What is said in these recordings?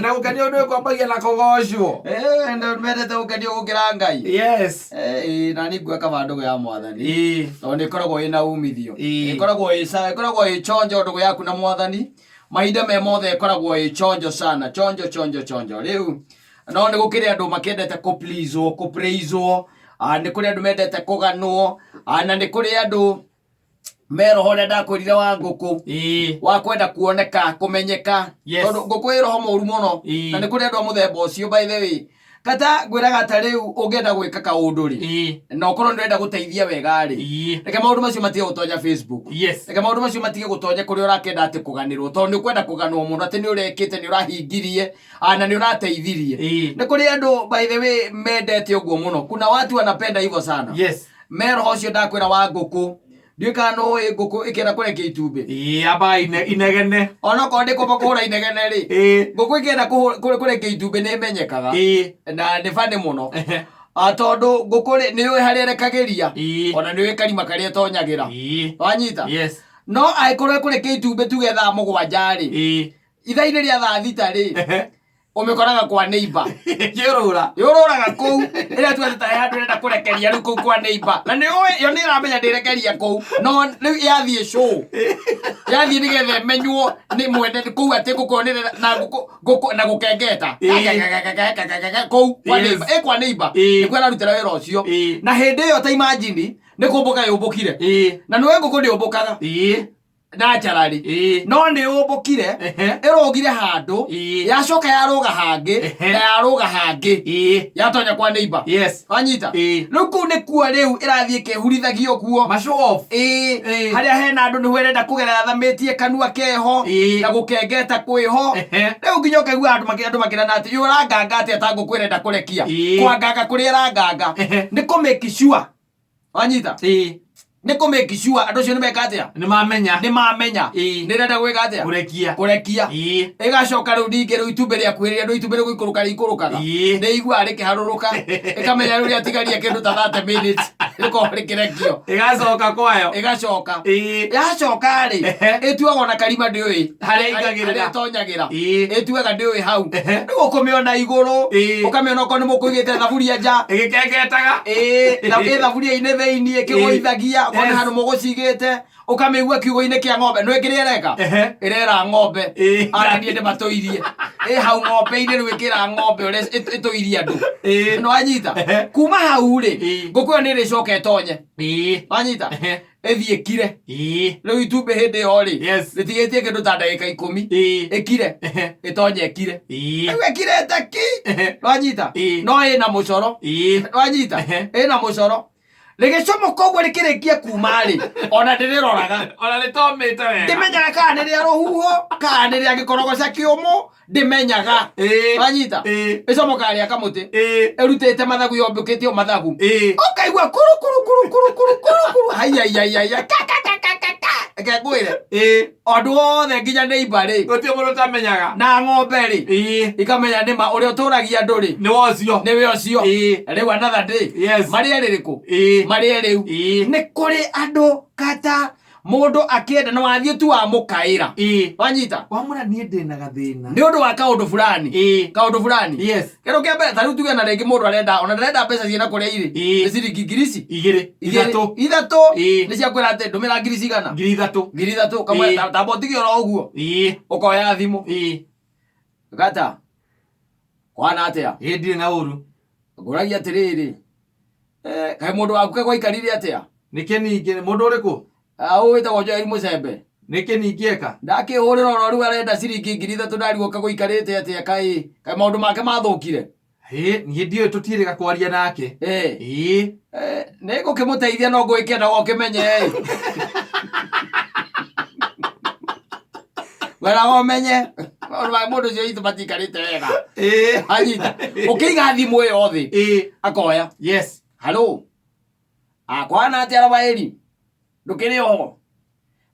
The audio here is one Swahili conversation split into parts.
na ukanio ndio kwambagia na kogocwo ndio mendete ukanio gukira Ngai. Yes. Na ni gweka bandu ya Mwathani. To ni koragwo ina umithio. Ikoragwo ikoragwo ichonjo ndugu yaku na Mwathani. Mahinda me mothe ikoragwo ichonjo sana. Chonjo. Riu no ni gukire andu makendete ku praise ni kuri andu mendete kuganwo na ni kuri andu merohore ndakwirire wa nguku wa kwenda kuoneka kumenyeka tondu nguku iroho moru muno na ni kuri andu muthemba ucio by the way kata gwiraga ta riu ungenda gwika kaundu ri na ukorwo ndenda guteithia wega ri reke maundu macio matige gutonya Facebook reke maundu macio matige gutonya kuri urakenda ati kuganirwo tondu ni kwenda kuganwo muno ati ni urekite ni urahingirie na ni urateithirie ni kuri andu by the way mendete uguo muno kuna watu wanapenda hivyo sana meroho ucio ndakwira wa nguku Ndika no nguku ikira kurekia itumbi aba inegene ona ko ndiko bakura inegene ri nguku ikira kurekia itumbi ni menyekaga na ni fane muno tondu nguku ni we hari rekagiria ona ni we karima kari tonyagira wanyita no aikore kurekia itumbi tugetha mugwanja ri ithaini ria thaa thita ri umekoraga kwa neighbor yoruraga ku ira twete ta yandu renda kurekeria ru ku kwa neighbor na ni oe yo ni ramenya ndirekeria ku no ni yathie show yathie ni gethe menywo ni mwende ku ati gukonire na gukengeta ku kwa neighbor ni kwera rutira wira ucio na hindi yo ta imagine ni kumbuka yumbukire na niwe nguku ndi umbukaga na charari no ni ubukire irogire handu yacoka yaruga hangi na yaruga hangi yatonya kwa neighbor wanyita riu ku ni kuo riu irathie kehurithagia kuo mashow off haria hena andu ni hwerenda kugerera thamitie kanua keho na gukengeta kwiho riu nginya kaigua andu makirana ati yuranganga ati atangu kwirenda kurekia kwa nganga kuria ranganga ni ku make sure wanyita ni ku make sure andu cio ni mekatia ni mamenya ni renda gwikatia kurekia igacoka riu ndingi riu itumbi ria kwirira andu itumbi ria ikurukaga ni igua rikiharuruka ikamenya riu riatigaria kindu ta 30 minutes riko rikirekio igacoka kwayo yacoka ri ituaga na karima ndiui haria itonyagira ituaga ndiui hau riu ukumiona iguru ukamiona ko ni mukuigite thaburia nja igikengetaga na thaburia ine theini ikigoithagia kona hanu mugucigite ukamigua kiugo-ine kia ng'ombe no ikirereka irera ng'ombe arani ende matoirie hau ng'ombe-ine riu ikira ng'ombe ore itoirie andu no anyita kuma hau ri nguku ni ricoka itonye anyita ethie kire riu itumbi hindi yo ri ritigitie kindu ta ndagika 10 ikire itonye kire riu ikirete ki no anyita no ina mucoro no anyita ina mucoro Rigicomo koguo rikirekia kuma ri ona ndiriroraga ona ritomite wega ndimenyaga kana ni rohuho kana ni agikorogoca kiumu ndimenyaga wanyita icomo kari akamuti erutete mathagu yombukite mathagu ukaigua kuru haya akagwire ondu othe nginya neighbor ri gutio mundu tamenyaga na ng'ombe ri ikamenya ni ma uri uturagia andu ri ni wocio riu another day mari eririku mari eriu ni kuri andu kata mundu akienda no athie tu wa mukaira wanyita wamura nie ndina gathina ni undu wa kaundu fulani kero kia mbere tariu tuge na rengi mundu arenda ona ndarenda pesa ciena kuria iri ni ciringi ngirisi ithatu ni cia kwira ati ndumira ngirisi igana ngiri ithatu kamwe tabotigio ro uguo ukoya thimu gata kwana atia ndire na uru nguragia atiriri kai mundu waku kagwa ikarire atia nike ningi mundu uriku witagwo Joel Mucembe niki ningieka ndakihurira oro riu arenda ciringi ngiri ithatu ndarigwo kagwa ikarite atia kai maundu make mathukire nie ndio tutiriga kwaria nake ni gukimuteithia no ngwikenda gokimenye wera gomenye mundu cio itu matikarite wega anyita ukiiga thimu iyo thi akoya halo akwana atia rabairi ndukiri ho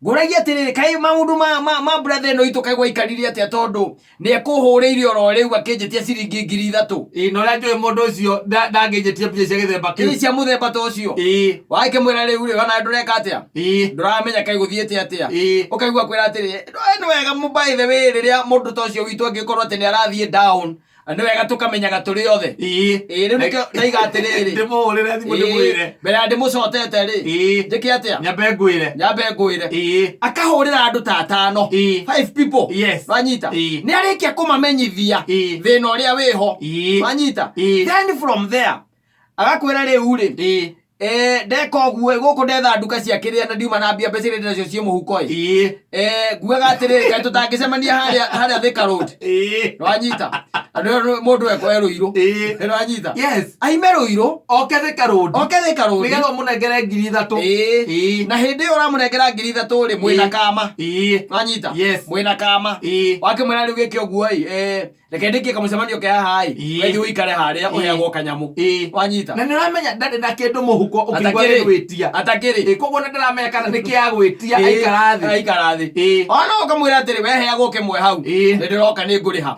nguragia atiriri kai maundu ma brother no itu kai gwaikarire atia tondu ni ekuhuriire oro riu akinjitia ciringi 3000 no ranjo mundu ucio ndanginjitie pia cia githemba kiu cia muthemba to ucio waike mwira riu ri ona ndureka atia nduramenya kai guthiete atia ukaigua kwira atiriri no wega by the way riria mundu to ucio witu angikorwo ati ni arathie down ande wega tukamenyaga turi othe riu nikio ndaiga atiriri ndimuhurire thimu ndimwire mbere andi mucotete ri njiki atia nyambe ngwire akahurira andu ta 5 people wanyita ni arikia kumamenyithia thina uria wiho wanyita then from there agakwira riu ri ndeka guo guku ndetha nduka cia kiria na ndiuma na mbia mbeca iria nacio cie muhuko nguaga atiriri kai tutangicemania haria Thika Road wanyita andu mundu eko Ruiru wanyita aime Ruiru oke Thika Road nigetha munengere 3000 na hindi iyo uramunengera 3000 ri mwina kama wanyita mwina kama wakimwira riu gike uguo reke ndikie kamucemanio ke haha wethi uikare haria uheagwo kanyamu wanyita na niramenya ndari na kindu muhuko ukigwa gwitia atakiri koguo ndiramenya kana niki agwitia aikara thi ona ukamwira atiri weheagwo kimwe hau ndiroka ni nguriha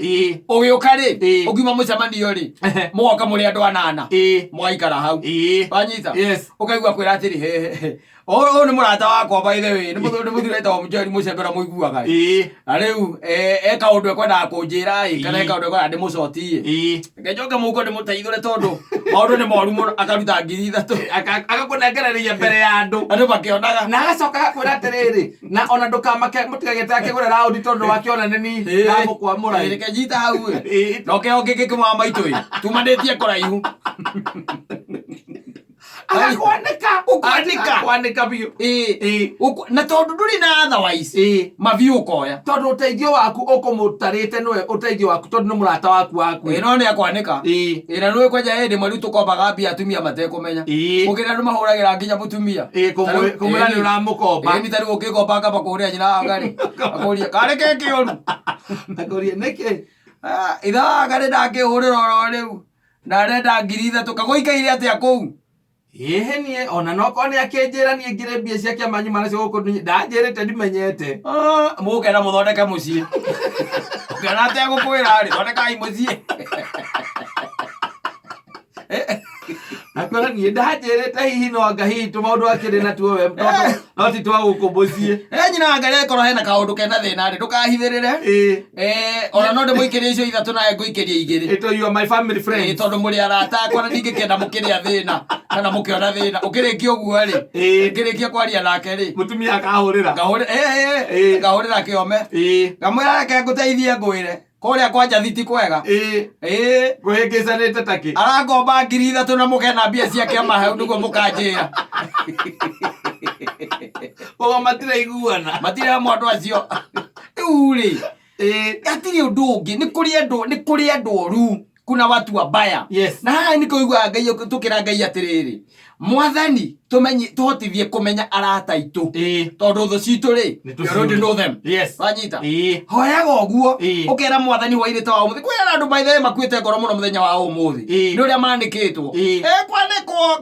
ugiuka ri ugiuma mucemanio ri mugoka muri andu 8 mwaikara hau wanyita ukaigua kwira atiri o ni murata wakwa by the way ni muthurete wa mujeri mucembera muiguaga na riu eka undu ekwenda kunjira kana eka undu ekwenda ndimucotie ngejoke muko ndimuteithure tondu maundu ni moru muno akaruta 3000 agakunegereria mbere ya andu makionaga na agacoka agakwira atiriri na ona ndukamake mutigagete akigura raundi tondu wakiona nini ndamukwamura reke njita hau no keo ngikimwa maitu tumanditie kuraihu kwanika biu na tondu nduri na otherwise maviu ukoya tondu uteithio waku ukumutarite niwe uteithio waku tondu ni murata waku no ni akwanika na niwe kwenja hindi mwari tukombaga mbia atumia matekumenya ukira andu mahuragira nginya mutumia kumwira ni uramukomba ni tari ukikomba kamba kuria nyina ngari akuria kareke kioru akuria niki itha ngari ndakihurira oro riu na renda 3000 kagoikaire atia kou nie ona no kone akenjira nie ngire mbia cia kiamanyu maracio guku ndanjirite ndimenyete mugera muthondeka mucii ngana atia gukwira ri thondekai mucii akora nie ndanjirite hihi no anga hihi tumaundu akiri na tuo we no ti twa gukumbucie nyina ngare korwo hena kaundu kena thina ri ndukahithirire ona no ndimuikirie icio 3 nae nguikirie 2 ito you are my family friend tondu muri arata akwa na ndingikenda mukiria thina kana mukiona thina ukirikia uguo ri ukirikia kwaria nake ri mutumia akahurira ngahurira kiome ngamwira reke nguteithie ngwire kuria kwanja thiti kwega guhingicanite taki arangomba 3000 na mukena mbia ciake amahau niguo mukanjira ogo matiraiguana matira mwandu acio uri atiri undu ungi ni kuri andu oru kuna watu wabaya na ni kuigua ngai tukira ngai atiriri mwathani tumenye tuhotithie kumenya arata itu tondu thu citu ri you already know them wanyita hoyaga uguo ukera mwathani hwaire ta wa muthi kwera andu by the way makwite ngoro muno muthenya wa umuthi ni uria manikitwo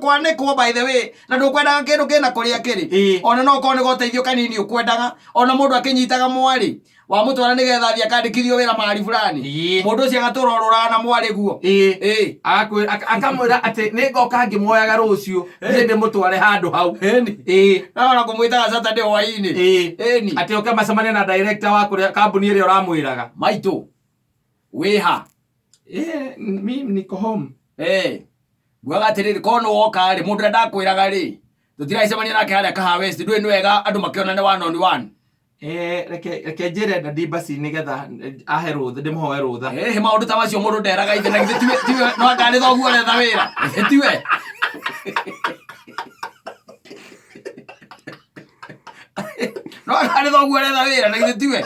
kwanekwo by the way na ndukwendaga kindu kina kuria kiri ona no kone goteithio kanini ukwendaga ona mundu akinyitaga mwari wa mutwara nigetha thia kandikithio wira mari fulani mundu ucio agaturorora na mwari guo akamwira ati ni ngoka ngimoyaga rucio ndi mutware handu hau na ona kumwitaga Saturday hwaini ati oke macemania na director wa kuria kambuni iria uramwiraga maitu wiha mimi niko home gwaga atiriri kono woka ri mundu ndakwiraga ri tutiracemania nake haria kaha west ndui ni wega andu makiona ni 1 on 1 reke njire na ndibasi nigetha ahe rutha ndimuhoe rutha maundu ta macio mundu nderaga ithe na tiwe no ngari thoguo retha wira tiwe no ngari thoguo retha wira na tiwe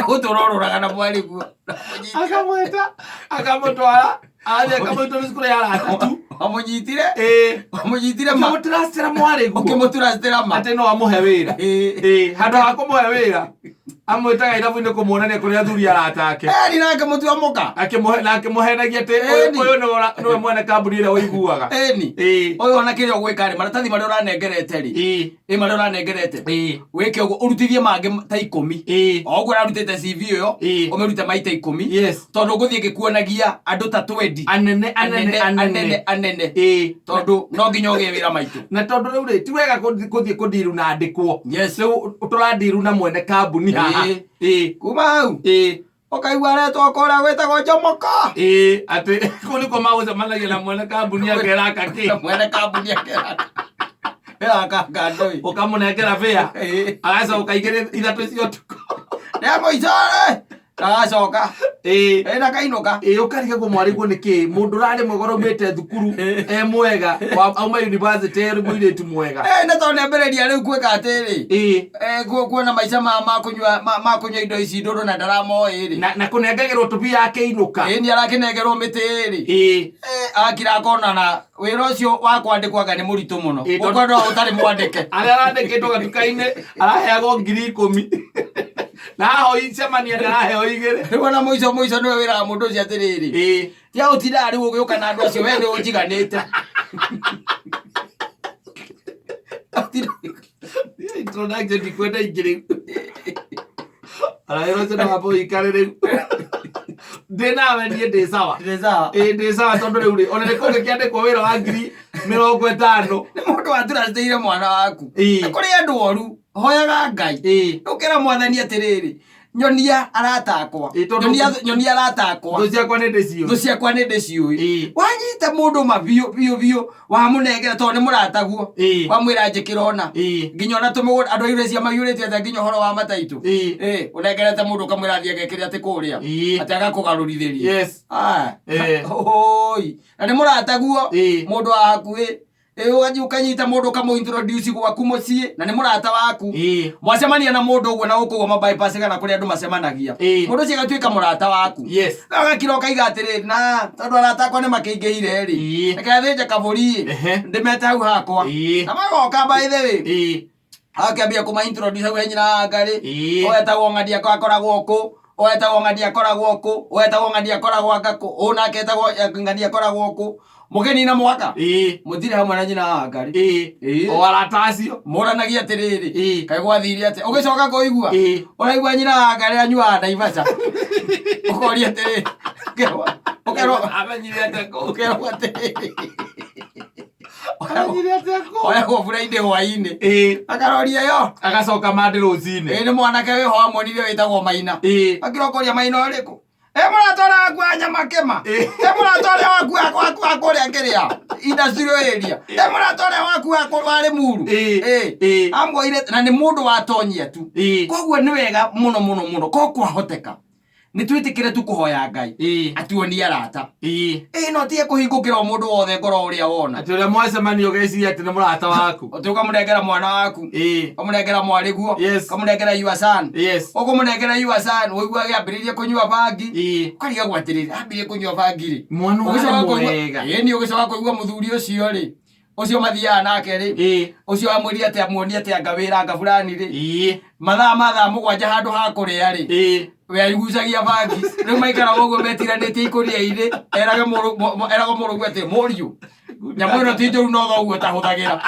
uturoruraga na mwari guo akamutwara aje akamutwara cukuru ya arata amunyitire mutirastira mwari guo ukimuturastira ma ati no amuhe wira handu ha kumuhe wira amwitaga irabu-inĩ kũmuonania kũrĩa athuri aratake ni nake mũtua mũka akĩmũhenagia atĩ ũyũ nĩwe mwene kambuni ĩrĩa ũiguaga ũyũ ona kĩrĩa ũgwĩka rĩ maratathi marĩa ũranengerete rĩ marĩa ũranengerete wĩke ũguo ũrutithie mangĩ ta 10 o ũguo ũrarutĩte CV ĩyo ũmĩrute maita 10 tondũ ngũthiĩ ngĩkuonagia andũ ta 20 anene tondũ no nginya ũgĩe wĩra maitũ na tondũ rĩu rĩ ti wega gũthiĩ kũndiru na andĩkwo rĩu tũrandiru na mwene kambuni haha kuma hau ũkaigua aretwo kũrĩa gwĩtagwo Njomoka atĩ kũu nĩkuo magũcemanagia na mwene kambuni akeraka kĩ mwene kambuni akeraka ndũi ũkamũnengera bĩa agacoka 2-3 cia ũtukũ nĩ mũicore agacoka na kainũka ũkariga kũmwarĩguo nĩkĩ mũndũ ũrarĩ mwega ũraumĩte thukuru mwega auma university mũirĩtu mwega nĩ tondũ nĩambĩrĩria rĩu gwĩka atĩrĩ kuona maica ma kũnyua indo ici ndũndũ na ndaramoĩ rĩ na kũnengagĩrwo tũbia akĩinũka nĩ arakĩnengerwo mĩtĩ rĩ akira akonana wĩra ũcio wa kwandĩkwo anga nĩ mũritũ mũno ũkwenda ũtarĩ mwandĩke arĩa arandĩkĩtwo gatuka-inĩ araheagwo 10,000 na hoi cemania ndaraheo 2 rĩu ona mũico nĩwe wĩra wa mũndũ ũcio atĩrĩrĩ tia ũtindaga rĩu ũgĩũka na andũ acio we nĩ ũnjiganĩte introduction ndikwenda ingĩ rĩu arahero cena wambo ũikare rĩu ndĩnawe niĩ ndĩ sawa ndĩ sawa tondũ rĩu rĩ ona nĩkũ gĩkĩandĩkwo wĩra wa 50,000 nĩ mũndũ waturacĩire mwana waku kũrĩ andũ oru hoyaga Ngai ũkĩra mwathani atĩrĩrĩ nyonia aratakwa nyonia aratakwa thũ ciakwa nĩ ndĩciũĩ wanyita mũndũ ma biũ wamũnengera tondũ nĩ mũrataguo wamwĩra njĩkĩra ona nginya ona tũmũgũnda andũ airũ cia maiyũrĩtie atĩ nginya ũhoro wa mataitũ ũnengerete mũndũ ũkamwĩra thiĩ agekĩre atĩ kũrĩa atĩ agakũgarũrithĩria na nĩ mũrataguo mũndũ wa hakuhĩ ukanyita mũndũ ũkamũ-introduce gwaku mũciĩ na nĩ mũrata waku mwacemania na mũndũ ũguo na gũkũ gwa bypass kana kũrĩa andũ macemanagia mũndũ ũcio agatuĩka mũrata waku agakira ũkaiga atĩrĩrĩ na tondũ arata akwa nĩ makĩingĩhire rĩ reke thĩnje kabũri ndĩmete hau hakwa na magoka by the way akĩambia kũma-introduce hau he nyina ngarĩ oyetagwo ng'andi akoragwo kũ oyetagwo ng'andi akoragwo kũ oyetagwo ng'andi akoragwo ngakũ ũnake etagwo ng'andi akoragwo kũ mũgeni na mwaka mũthire hamwe na nyina wa Ngarĩ o arata acio mũranagia atĩrĩrĩ kaĩ gwathire atĩa ũgĩcoka kũigua ũraigua nyina wa Ngarĩ anyuaga Naivasha ũkoria atĩrĩrĩ ũkerwo atĩrĩrĩ oyagwo burainde hwainĩ akaroria yo agacoka mandĩ rũcinĩ nĩ mwanake wĩho amonire wĩtagwo Maina akĩrokoria Maina ũrĩkũ mũratwara waku wa Nyamakema mũratwara waku wa kũrĩa kĩrĩa industrial area mũratwara waku wa Limuru amwoire na nĩ mũndũ watonyia tu koguo nĩ wega mũno ko kwahoteka nĩ twĩtĩkĩre tu kũhoya Ngai atuonie arata no tie kũhingũkĩra mũndũ wothe ngoro ũrĩa wona atĩ ũrĩa mwacemania ũgeciria atĩ nĩ mũrata waku ũkamũnengera mwana waku ũkamũnengera mwarĩguo ũkamũnengera your son ũkũmũnengera your son ũigua agĩambĩrĩria kũnyua bangi ũkarigagwo atĩrĩrĩ ambĩrĩrie kũnyua bangi rĩ mwana mwega ũgĩcoka kũigua mũthuri ũcio rĩ ũcio mathiaga nake rĩ ũcio amwĩrire atĩ amuonie atĩ anga wĩra anga fulani rĩ mathaa 7 handũ ha kũrĩa rĩ we aigucagia bangi rĩu maikara ũguo metiranĩtie ikũnia-inĩ eragwo mũrũguo atĩ mũriũ nyamũ ĩno ti njũru no thoguo tahũthagĩra